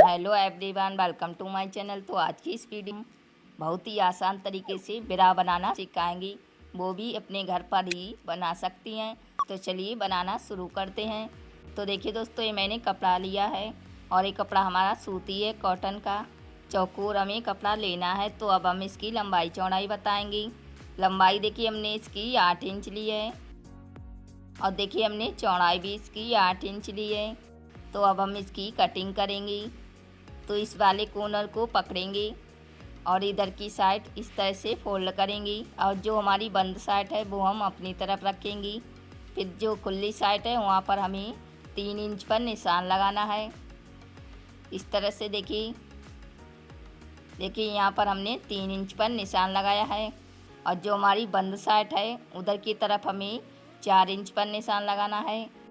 Hello everyone, welcome to my channel. तो आज की इस वीडियो में बहुत ही आसान तरीके से बिरा बनाना सिखाएंगी, वो भी अपने घर पर ही बना सकती हैं। तो चलिए बनाना शुरू करते हैं। तो देखिए दोस्तों, ये मैंने कपड़ा लिया है और ये कपड़ा हमारा सूती है, कॉटन का। चौकोर हमें कपड़ा लेना है। तो अब हम इसकी लंबाई चौड़ाई बताएंगे। लंबाई देखिए हमने इसकी 8 इंच ली है और देखिए हमने चौड़ाई भी इसकी 8 इंच ली है। तो अब हम इसकी कटिंग करेंगे। तो इस वाले कॉर्नर को पकड़ेंगे और इधर की साइड इस तरह से फोल्ड करेंगे और जो हमारी बंद साइड है वो हम अपनी तरफ रखेंगे। फिर जो खुली साइड है वहाँ पर हमें 3 इंच पर निशान लगाना है। इस तरह से देखिए यहाँ पर हमने 3 इंच पर निशान लगाया है और जो हमारी बंद साइड है उधर की तरफ हमें 4 इंच पर निशान लगाना है।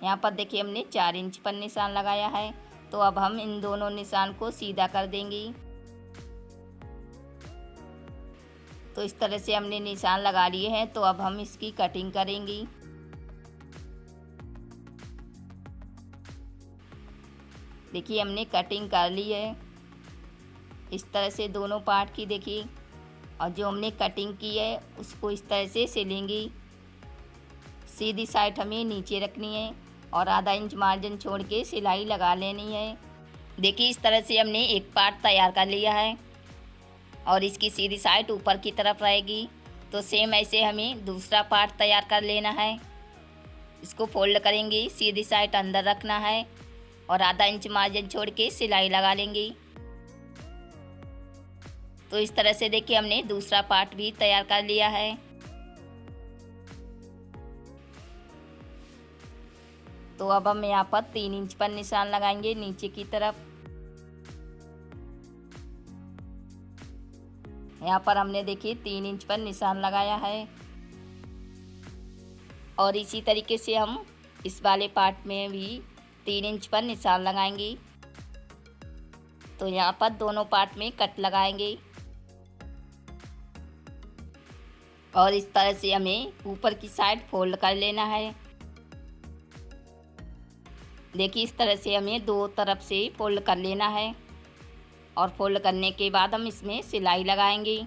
यहाँ पर देखिए हमने 4 इंच पर निशान लगाया है। तो अब हम इन दोनों निशान को सीधा कर देंगे। तो इस तरह से हमने निशान लगा लिए हैं। तो अब हम इसकी कटिंग करेंगे। देखिए हमने कटिंग कर ली है इस तरह से दोनों पार्ट की। देखिए और जो हमने कटिंग की है उसको इस तरह से सिलेंगे। सीधी साइड हमें नीचे रखनी है और आधा इंच मार्जिन छोड़ के सिलाई लगा लेनी है। देखिए इस तरह से हमने एक पार्ट तैयार कर लिया है और इसकी सीधी साइड ऊपर की तरफ रहेगी। तो सेम ऐसे हमें दूसरा पार्ट तैयार कर लेना है। इसको फोल्ड करेंगे, सीधी साइड अंदर रखना है और आधा इंच मार्जिन छोड़ के सिलाई लगा लेंगे। तो इस तरह से देखिए हमने दूसरा पार्ट भी तैयार कर लिया है। तो अब हम यहाँ पर 3 इंच पर निशान लगाएंगे नीचे की तरफ। यहाँ पर हमने देखिए 3 इंच पर निशान लगाया है और इसी तरीके से हम इस वाले पार्ट में भी 3 इंच पर निशान लगाएंगे। तो यहाँ पर दोनों पार्ट में कट लगाएंगे और इस तरह से हमें ऊपर की साइड फोल्ड कर लेना है। देखिए इस तरह से हमें दो तरफ से फोल्ड कर लेना है और फोल्ड करने के बाद हम इसमें सिलाई लगाएंगे।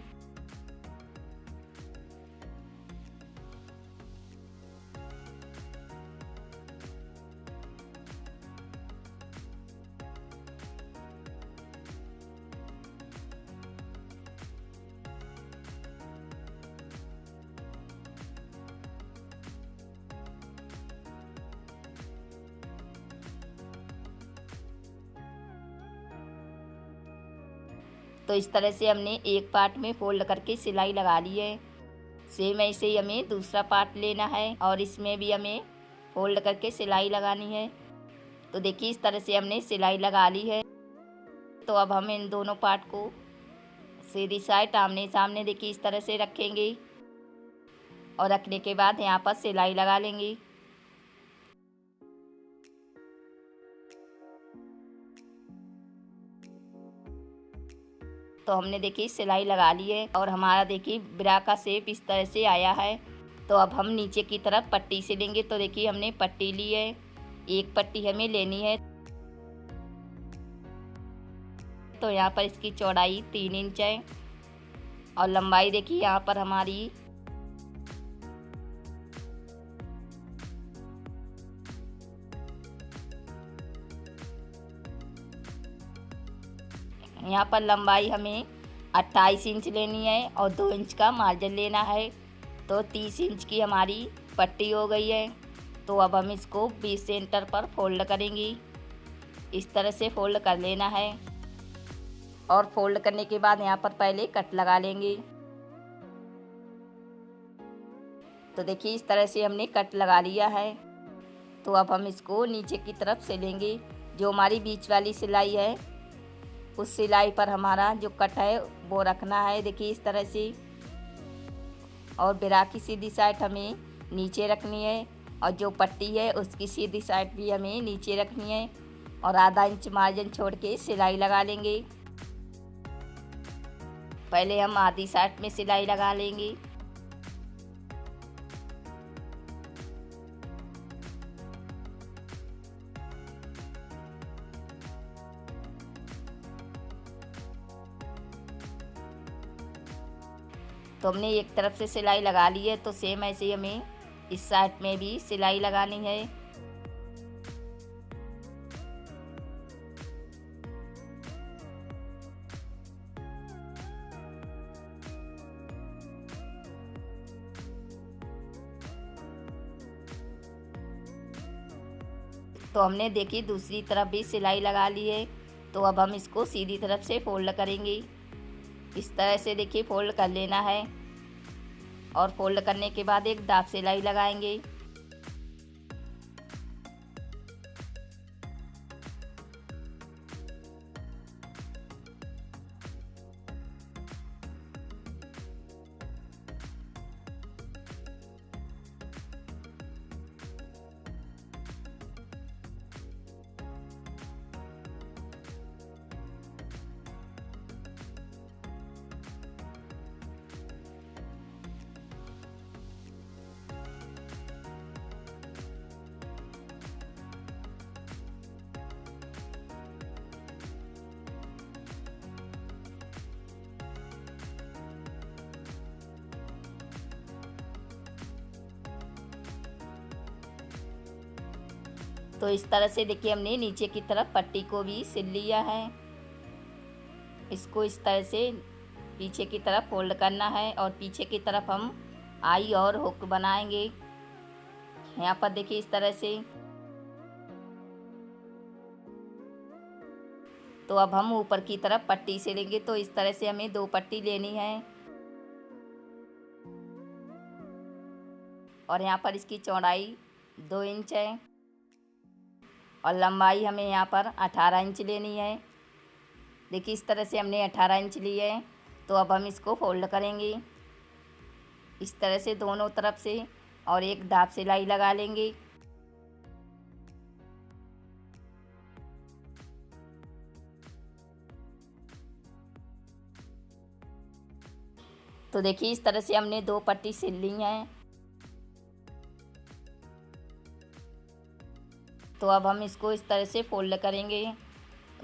तो इस तरह से हमने एक पार्ट में फोल्ड करके सिलाई लगा ली है। सेम ऐसे ही हमें दूसरा पार्ट लेना है और इसमें भी हमें फोल्ड करके सिलाई लगानी है। तो देखिए इस तरह से हमने सिलाई लगा ली है। तो अब हम इन दोनों पार्ट को सीधी साइड आमने सामने देखिए इस तरह से रखेंगे और रखने के बाद यहाँ पर सिलाई लगा लेंगे। तो हमने देखिए सिलाई लगा ली है और हमारा देखिए ब्रा का शेप इस तरह से आया है। तो अब हम नीचे की तरफ पट्टी सिलेंगे। तो देखिए हमने पट्टी ली है, एक पट्टी हमें लेनी है। तो यहाँ पर इसकी चौड़ाई 3 इंच है और लंबाई देखिए यहाँ पर हमारी यहाँ पर लंबाई हमें 28 इंच लेनी है और 2 इंच का मार्जिन लेना है। तो 30 इंच की हमारी पट्टी हो गई है। तो अब हम इसको 20 सेंटर पर फोल्ड करेंगे। इस तरह से फोल्ड कर लेना है और फोल्ड करने के बाद यहाँ पर पहले कट लगा लेंगे। तो देखिए इस तरह से हमने कट लगा लिया है। तो अब हम इसको नीचे की तरफ सिलेंगे। जो हमारी बीच वाली सिलाई है उस सिलाई पर हमारा जो कट है वो रखना है। देखिए इस तरह से और बिरा की सीधी साइड हमें नीचे रखनी है और जो पट्टी है उसकी सीधी साइड भी हमें नीचे रखनी है और आधा इंच मार्जिन छोड़ के सिलाई लगा लेंगे। पहले हम आधी साइड में सिलाई लगा लेंगे। तो हमने एक तरफ से सिलाई लगा ली है, तो सेम ऐसे ही हमें इस साइड में भी सिलाई लगानी है। तो हमने देखिए दूसरी तरफ भी सिलाई लगा ली है। तो अब हम इसको सीधी तरफ से फोल्ड करेंगे। इस तरह से देखिए फोल्ड कर लेना है और फोल्ड करने के बाद एक दाब सिलाई लगाएंगे। तो इस तरह से देखिए हमने नीचे की तरफ पट्टी को भी सिल लिया है। इसको इस तरह से पीछे की तरफ फोल्ड करना है और पीछे की तरफ हम आई और हुक बनाएंगे। यहाँ पर देखिए इस तरह से। तो अब हम ऊपर की तरफ पट्टी सिलेंगे। तो इस तरह से हमें 2 पट्टी लेनी है और यहाँ पर इसकी चौड़ाई 2 इंच है और लंबाई हमें यहाँ पर 18 इंच लेनी है। देखिए इस तरह से हमने 18 इंच ली है। तो अब हम इसको फोल्ड करेंगे इस तरह से दोनों तरफ से और एक दाब सिलाई लगा लेंगे। तो देखिए इस तरह से हमने 2 पट्टी सिल ली हैं। तो अब हम इसको इस तरह से फोल्ड करेंगे।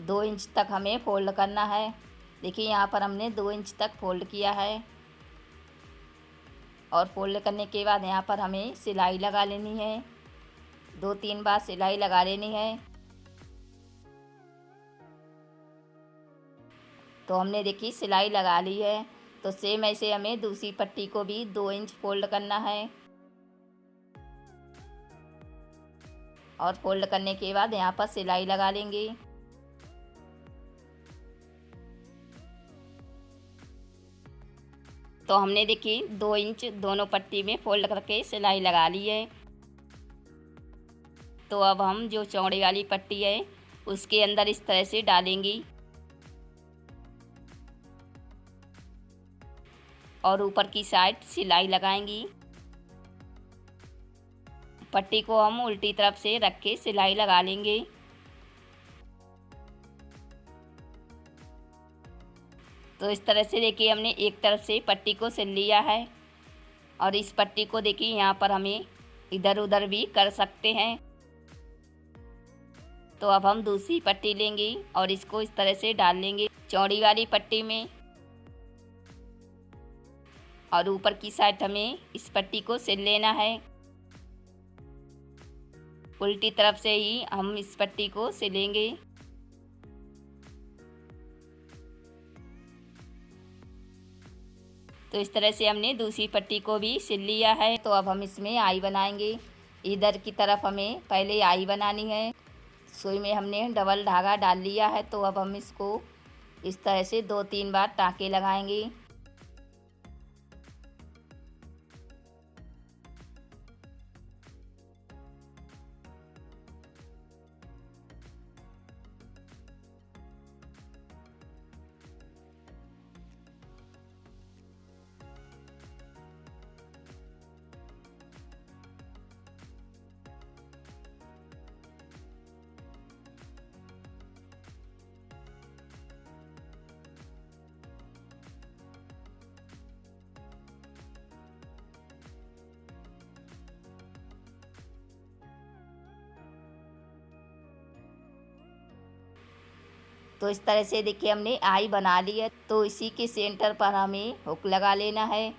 2 इंच तक हमें फोल्ड करना है। देखिए यहाँ पर हमने 2 इंच तक फोल्ड किया है और फोल्ड करने के बाद यहाँ पर हमें सिलाई लगा लेनी है। 2-3 बार सिलाई लगा लेनी है। तो हमने देखिए सिलाई लगा ली है। तो सेम ऐसे हमें दूसरी पट्टी को भी 2 इंच फोल्ड करना है और फोल्ड करने के बाद यहाँ पर सिलाई लगा लेंगे। तो हमने देखिए 2 इंच दोनों पट्टी में फोल्ड करके सिलाई लगा ली है। तो अब हम जो चौड़ी वाली पट्टी है उसके अंदर इस तरह से डालेंगी और ऊपर की साइड सिलाई लगाएंगी। पट्टी को हम उल्टी तरफ से रख के सिलाई लगा लेंगे। तो इस तरह से देखिए हमने एक तरफ से पट्टी को सिल लिया है और इस पट्टी को देखिए यहाँ पर हमें इधर उधर भी कर सकते हैं। तो अब हम दूसरी पट्टी लेंगे और इसको इस तरह से डाल लेंगे चौड़ी वाली पट्टी में और ऊपर की साइड हमें इस पट्टी को सिल लेना है। उल्टी तरफ से ही हम इस पट्टी को सिलेंगे। तो इस तरह से हमने दूसरी पट्टी को भी सिल लिया है। तो अब हम इसमें आई बनाएंगे। इधर की तरफ हमें पहले आई बनानी है। सुई में हमने डबल धागा डाल लिया है। तो अब हम इसको इस तरह से 2-3 बार टाँके लगाएंगे। तो इस तरह से देखिए हमने आई बना ली है। तो इसी के सेंटर पर हमें हुक लगा लेना है।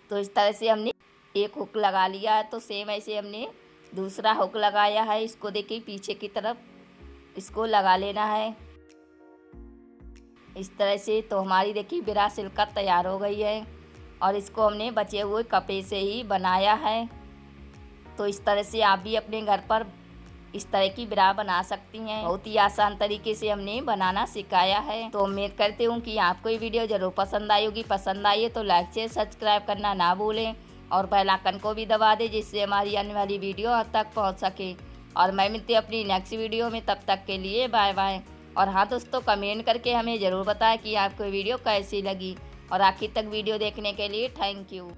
तो इस तरह से हमने एक हुक लगा लिया है। तो सेम ऐसे हमने दूसरा हुक लगाया है। इसको देखिए पीछे की तरफ इसको लगा लेना है इस तरह से। तो हमारी देखिए बिरा सिल्का तैयार हो गई है और इसको हमने बचे हुए कपड़े से ही बनाया है। तो इस तरह से आप भी अपने घर पर इस तरह की बिरा बना सकती हैं। बहुत ही आसान तरीके से हमने बनाना सिखाया है। तो उम्मीद करती हूँ कि आपको ये वीडियो ज़रूर पसंद आई होगी। पसंद आई है तो लाइक शेयर सब्सक्राइब करना ना भूलें और बेल आइकन को भी दबा दें, जिससे हमारी आने वाली वीडियो आप तक पहुँच सके। और मैं मिलती हूँ अपनी नेक्स्ट वीडियो में, तब तक के लिए बाय बाय। और हाँ दोस्तों, कमेंट करके हमें ज़रूर बताएं कि आपको वीडियो कैसी लगी। और आखिर तक वीडियो देखने के लिए थैंक यू।